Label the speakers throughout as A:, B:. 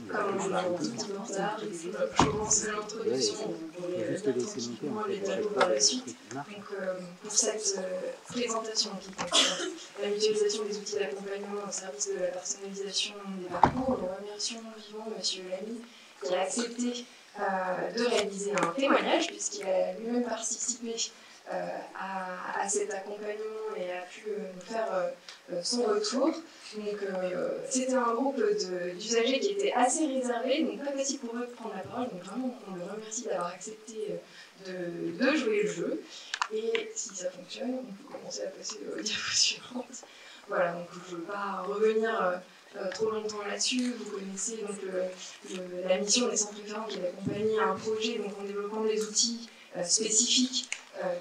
A: Comme on est un tout petit peu en retard, je commence l'introduction pour les tranquillement les dialogues par la suite. Donc, pour cette présentation qui concerne la mutualisation des outils d'accompagnement au service de la personnalisation des parcours, nous remercions vivement M. Lamy qui a accepté de réaliser un témoignage puisqu'il a lui-même participé à cet accompagnement et a pu nous faire son retour. Donc c'était un groupe d'usagers qui était assez réservé, donc pas facile pour eux de prendre la parole, donc vraiment on le remercie d'avoir accepté de jouer le jeu. Et si ça fonctionne, on peut commencer à passer aux diapos suivantes. Voilà, donc je ne veux pas revenir trop longtemps là-dessus. Vous connaissez donc la mission des centres référents qui est d'accompagner un projet donc, en développant des outils spécifiques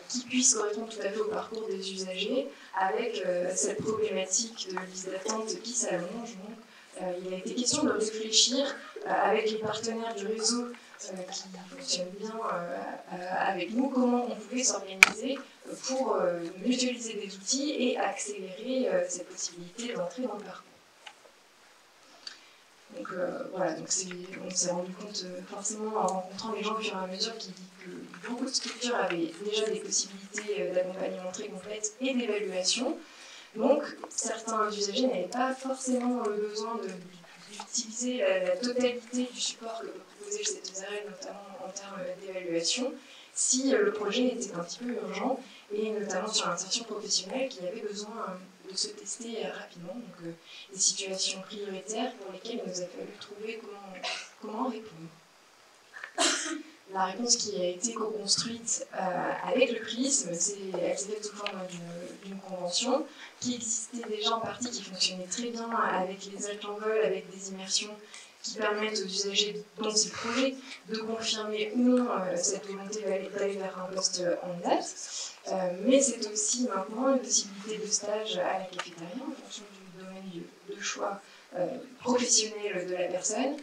A: qui puissent correspondre tout à fait au parcours des usagers, avec cette problématique de liste d'attente qui s'allonge. Il a été question de réfléchir avec les partenaires du réseau qui fonctionnent bien avec nous, comment on pouvait s'organiser pour mutualiser des outils et accélérer cette possibilité d'entrer dans le parcours. Donc voilà, donc on s'est rendu compte forcément en rencontrant les gens au fur et à mesure que beaucoup de structures avaient déjà des possibilités d'accompagnement très complètes et d'évaluation. Donc certains usagers n'avaient pas forcément le besoin d'utiliser la totalité du support que peut proposer le C2RL, notamment en termes d'évaluation, si le projet était un petit peu urgent, et notamment sur l'insertion professionnelle qui avait besoin de se tester rapidement. Donc des situations prioritaires pour lesquelles il nous a fallu trouver comment répondre. La réponse qui a été co-construite avec le PRISM, elle s'est faite sous forme d'une convention qui existait déjà en partie, qui fonctionnait très bien avec les actes en vol, avec des immersions qui permettent aux usagers dont c'est le projet de confirmer ou non cette volonté d'aller vers un poste en date. Mais c'est aussi maintenant une possibilité de stage à la cafétéria en fonction du domaine de choix professionnel de la personne,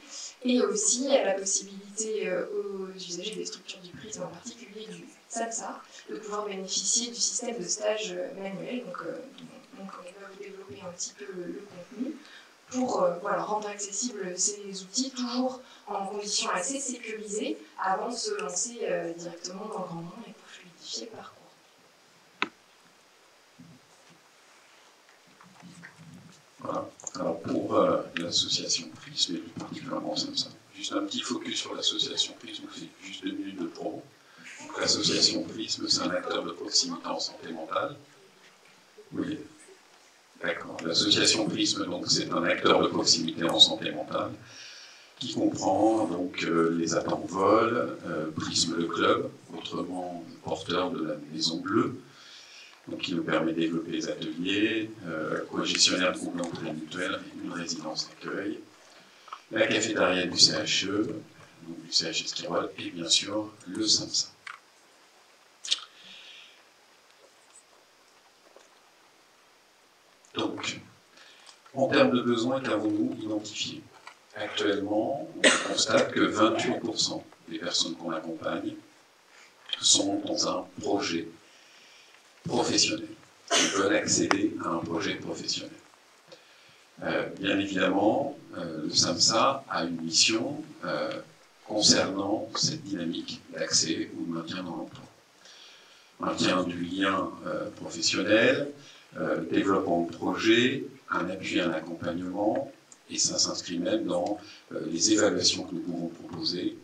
A: et aussi la possibilité aux usagers des structures du PRISM, en particulier du SAMSA, de pouvoir bénéficier du système de stage manuel. Donc on va vous développer un petit peu le contenu pour rendre accessibles ces outils, toujours en conditions assez sécurisées, avant de se lancer directement dans le grand bain et pour fluidifier le parcours.
B: Voilà. Alors pour l'association PRISM, et plus particulièrement SAMSA, juste un petit focus sur l'association PRISM, on fait juste 2 minutes de promo. L'association PRISM, c'est un acteur de proximité en santé mentale. Oui. D'accord. L'association PRISM, donc, c'est un acteur de proximité en santé mentale qui comprend donc les attentes vol, PRISM le club, autrement porteur de la Maison Bleue, donc qui nous permet de développer les ateliers, co-gestionnaire de groupes d'entraide mutuelle, une résidence d'accueil, la cafétéria du CHE, donc du CHE Esquirol, et bien sûr le SAMSA. Donc, en termes de besoins, qu'avons-nous identifiés? Actuellement, on constate que 28% des personnes qu'on accompagne sont dans un projet professionnel. Ils veulent accéder à un projet professionnel. Bien évidemment, le SAMSA a une mission concernant cette dynamique d'accès ou de maintien dans l'emploi. Maintien du lien professionnel, développement de projet, un appui, un accompagnement, et ça s'inscrit même dans les évaluations que nous pouvons proposer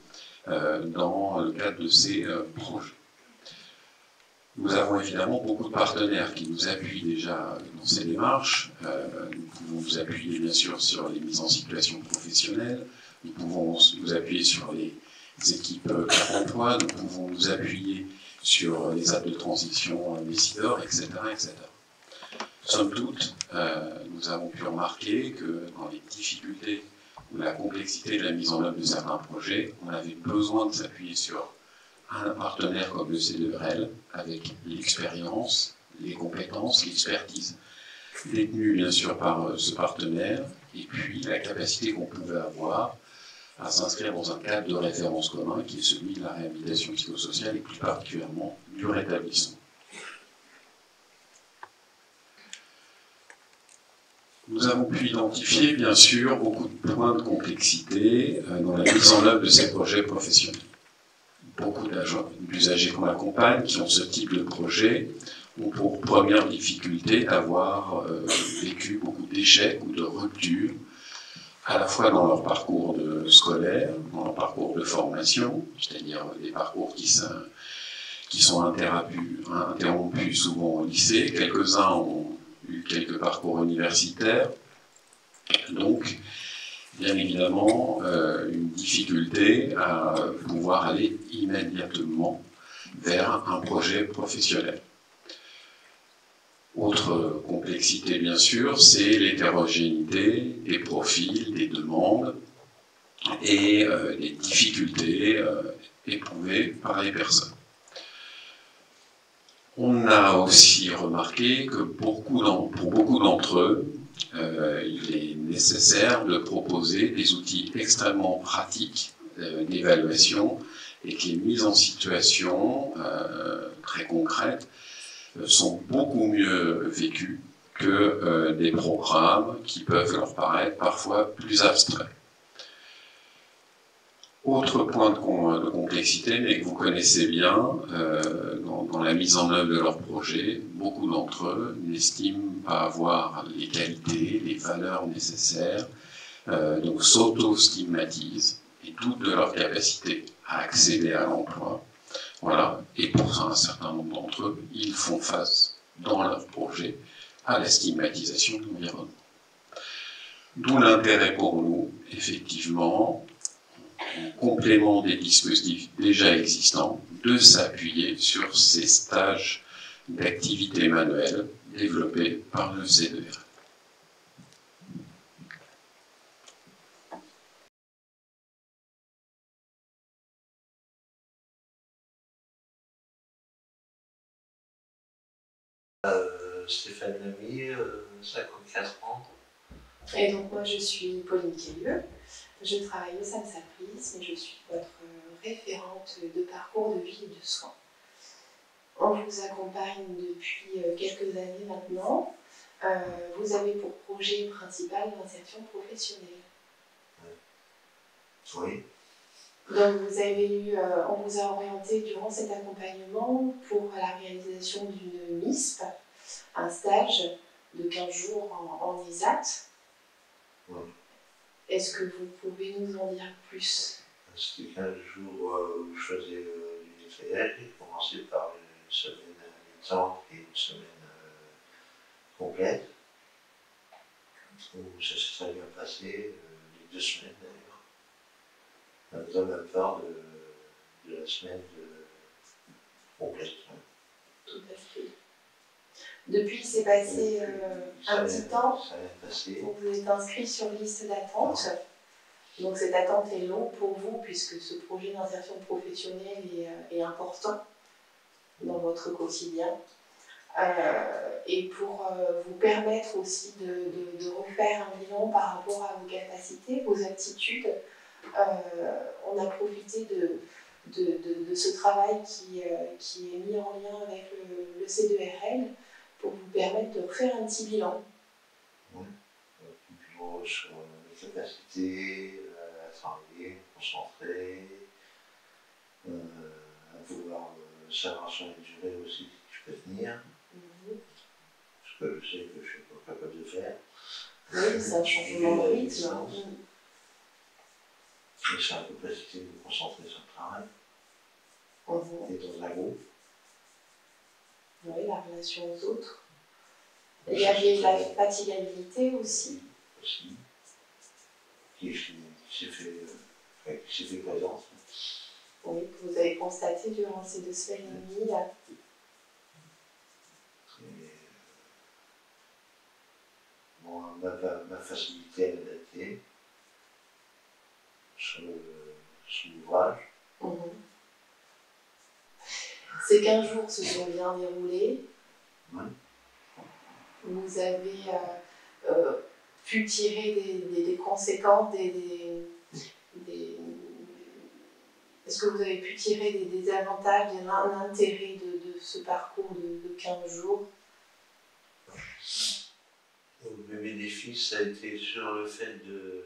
B: dans le cadre de ces projets. Nous avons évidemment beaucoup de partenaires qui nous appuient déjà dans ces démarches. Nous pouvons nous appuyer bien sûr sur les mises en situation professionnelle, nous pouvons nous appuyer sur les équipes Cap emploi, nous pouvons nous appuyer sur les aides de transition décideurs, etc., etc. Somme toute, nous avons pu remarquer que dans les difficultés ou la complexité de la mise en œuvre de certains projets, on avait besoin de s'appuyer sur un partenaire comme le C2RL, avec l'expérience, les compétences, l'expertise détenue bien sûr par ce partenaire, et puis la capacité qu'on pouvait avoir à s'inscrire dans un cadre de référence commun qui est celui de la réhabilitation psychosociale et plus particulièrement du rétablissement. Nous avons pu identifier, bien sûr, beaucoup de points de complexité dans la mise en œuvre de ces projets professionnels. Beaucoup d'usagers qu'on accompagne, qui ont ce type de projet, ont pour première difficulté d'avoir vécu beaucoup d'échecs ou de ruptures, à la fois dans leur parcours scolaire, dans leur parcours de formation, c'est-à-dire des parcours qui sont interrompus souvent au lycée. Quelques-uns ont eu quelques parcours universitaires. Donc, bien évidemment, une difficulté à pouvoir aller immédiatement vers un projet professionnel. Autre complexité, bien sûr, c'est l'hétérogénéité des profils, des demandes et les difficultés éprouvées par les personnes. On a aussi remarqué que pour beaucoup d'entre eux, il est nécessaire de proposer des outils extrêmement pratiques d'évaluation et que les mises en situation très concrètes sont beaucoup mieux vécues que des programmes qui peuvent leur paraître parfois plus abstraits. Autre point de complexité, mais que vous connaissez bien, dans la mise en œuvre de leur projet, beaucoup d'entre eux n'estiment pas avoir les qualités, les valeurs nécessaires, donc s'auto-stigmatisent et doutent de leur capacité à accéder à l'emploi. Voilà. Et pour un certain nombre d'entre eux, ils font face, dans leur projet, à la stigmatisation de l'environnement. D'où l'intérêt pour nous, effectivement, en complément des dispositifs déjà existants, de s'appuyer sur ces stages d'activité manuelle développés par le CEDER.
C: Stéphane Lamy, 54 ans.
D: Et donc moi je suis Pauline Kellieu, je travaille au sein de Sapris, mais je suis votre référente de parcours de vie et de soins. On vous accompagne depuis quelques années maintenant. Vous avez pour projet principal l'insertion professionnelle.
C: Oui.
D: Donc on vous a orienté durant cet accompagnement pour la réalisation d'une MISP, un stage de 15 jours en ISAT.
C: Oui.
D: Est-ce que vous pouvez nous en dire plus?
C: C'était 15 jours où je faisais du nettoyage. J'ai commencé par une semaine mi-temps et une semaine complète. Où ça s'est très bien passé, les 2 semaines d'ailleurs. Dans la part de la semaine complète.
D: Tout à fait. Depuis, il s'est passé un petit temps.
C: Ça a passé.
D: Vous êtes inscrit sur liste d'attente. Donc cette attente est longue pour vous puisque ce projet d'insertion professionnelle est important dans votre quotidien. Et pour vous permettre aussi de refaire un bilan par rapport à vos capacités, vos aptitudes, on a profité de ce travail qui est mis en lien avec le C2RL pour vous permettre de refaire un petit bilan.
C: Oui, un bilan sur les capacités à travailler, à concentrer, à vouloir savoir sur les durées aussi que je peux tenir. Ce que je sais que je ne suis pas capable de faire.
D: Oui, c'est un changement de rythme.
C: Et c'est la capacité de me concentrer sur le travail. Et dans un groupe.
D: Oui, la relation aux autres. Il y avait la fatigabilité aussi.
C: Aussi. Qui s'est fait présence.
D: Oui, que vous avez constaté durant ces 2 semaines et demie.
C: Ma facilité à m'adapter sur l'ouvrage.
D: Ces 15 jours se sont bien déroulés.
C: Oui.
D: Vous avez pu tirer des conséquences, est-ce que vous avez pu tirer des avantages, de l'intérêt de ce parcours de 15 jours?
C: Mais mes défis, ça a été sur le fait de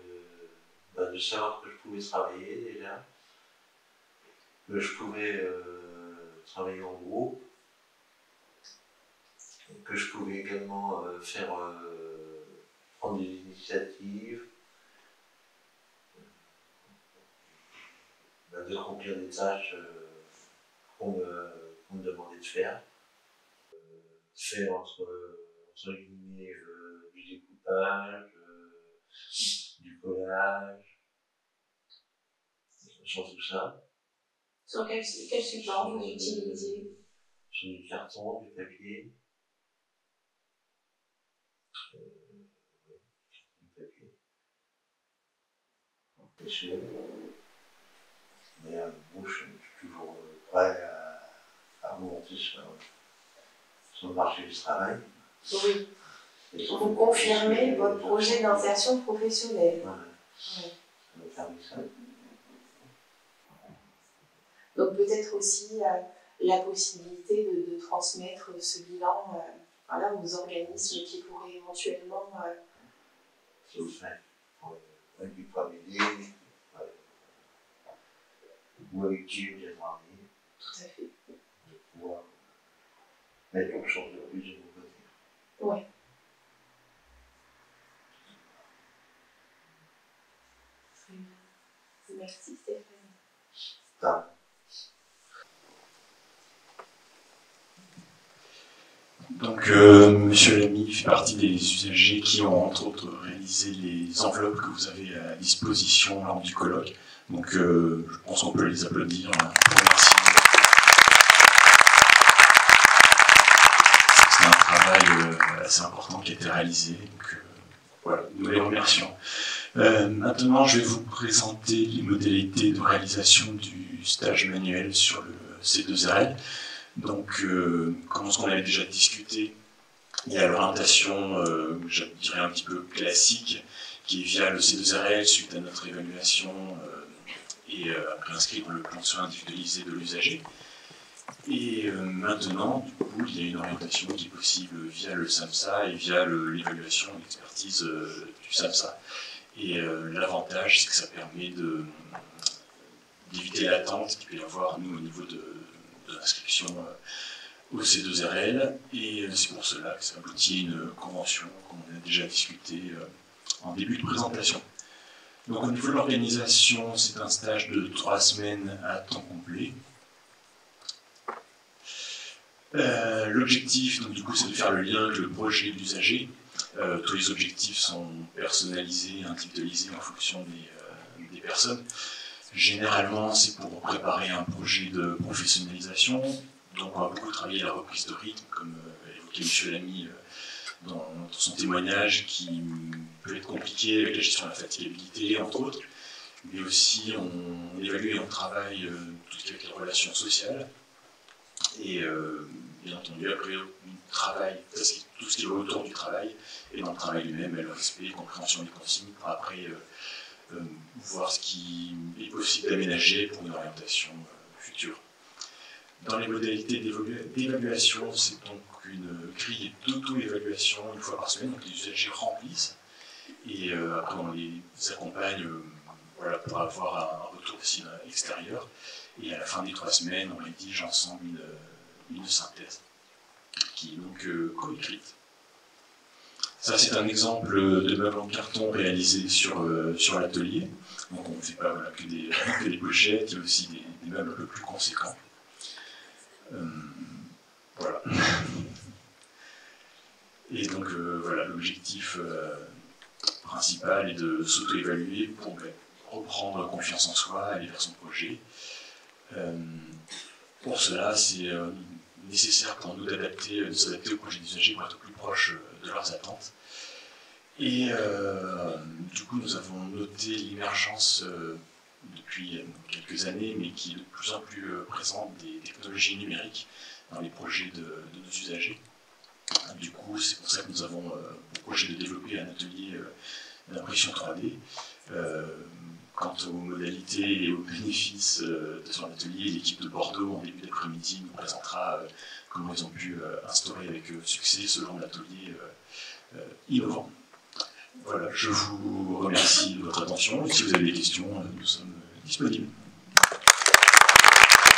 C: savoir que je pouvais travailler déjà, que je pouvais travailler en groupe, que je pouvais également prendre des initiatives, d'accomplir des tâches qu'on me demandait de faire. Faire entre guillemets du découpage, du collage, sur tout ça.
D: Sur quel support vous utilisez?
C: Sur du carton, du papier. Mais moi, je suis toujours prêt à remonter sur le marché du travail.
D: Oui. Vous confirmez votre projet d'insertion professionnelle.
C: Ouais. Ça m'a permis ça.
D: Donc peut-être aussi la possibilité de transmettre ce bilan aux organismes qui pourraient éventuellement...
C: C'est au fait. Qui pourra m'aider, ou avec qui je viens travailler.
D: Tout à fait.
C: De pouvoir mettre quelque chose de plus de mon côté.
D: Oui. Très bien. Merci Stéphane.
B: Donc, Monsieur Lamy fait partie des usagers qui ont, entre autres, réalisé les enveloppes que vous avez à disposition lors du colloque. Donc, je pense qu'on peut les applaudir. Merci. C'est un travail assez important qui a été réalisé. Donc, voilà, nous les remercions. Maintenant, je vais vous présenter les modalités de réalisation du stage manuel sur le C2RL. Donc, comme ce qu'on avait déjà discuté, il y a l'orientation, je dirais un petit peu classique, qui est via le C2RL suite à notre évaluation et après inscrire le plan de soins individualisé de l'usager. Et maintenant, du coup, il y a une orientation qui est possible via le SAMSA et via l'évaluation et l'expertise du SAMSA. Et l'avantage, c'est que ça permet d'éviter l'attente qu'il peut y avoir, nous, au niveau de l'inscription au C2RL, et c'est pour cela que ça aboutit à une convention qu'on a déjà discuté en début de présentation. Donc au niveau de l'organisation, c'est un stage de 3 semaines à temps complet. L'objectif, donc du coup, c'est de faire le lien avec le projet de l'usager. Tous les objectifs sont personnalisés, individualisés en fonction des personnes. Généralement, c'est pour préparer un projet de professionnalisation. Donc, on va beaucoup travailler la reprise de rythme, comme évoquait M. Lamy dans son témoignage, qui peut être compliqué avec la gestion de la fatigabilité, entre autres. Mais aussi, on évalue et on travaille tout ce qui est avec les relations sociales. Et bien entendu, après, on travaille tout ce qui est autour du travail, et dans le travail lui-même, le respect, la compréhension des consignes, pour après voir ce qui est possible d'aménager pour une orientation future. Dans les modalités d'évaluation, c'est donc une grille d'auto-évaluation une fois par semaine, donc les usagers remplissent, et après on les accompagne voilà, pour avoir un retour aussi extérieur, et à la fin des 3 semaines, on rédige ensemble une synthèse, qui est donc coécrite. Ça, c'est un exemple de meuble en carton réalisé sur l'atelier. Donc, on ne fait pas voilà, que des pochettes, il y a aussi des meubles un peu plus conséquents. Voilà. Et donc, voilà, l'objectif principal est de s'auto-évaluer pour reprendre confiance en soi, aller vers son projet. Pour cela, c'est nécessaire pour nous de s'adapter au projet des usagers pour être plus proche de leurs attentes. Et du coup, nous avons noté l'émergence depuis quelques années, mais qui est de plus en plus présente des technologies numériques dans les projets de nos usagers. Du coup, c'est pour ça que nous avons pour projet de développer un atelier d'impression 3D. Quant aux modalités et aux bénéfices de son atelier, l'équipe de Bordeaux, en début d'après-midi, nous présentera comment ils ont pu instaurer avec succès ce genre d'atelier innovant.
E: Voilà, je vous remercie de votre attention. Si vous avez des questions, nous sommes disponibles.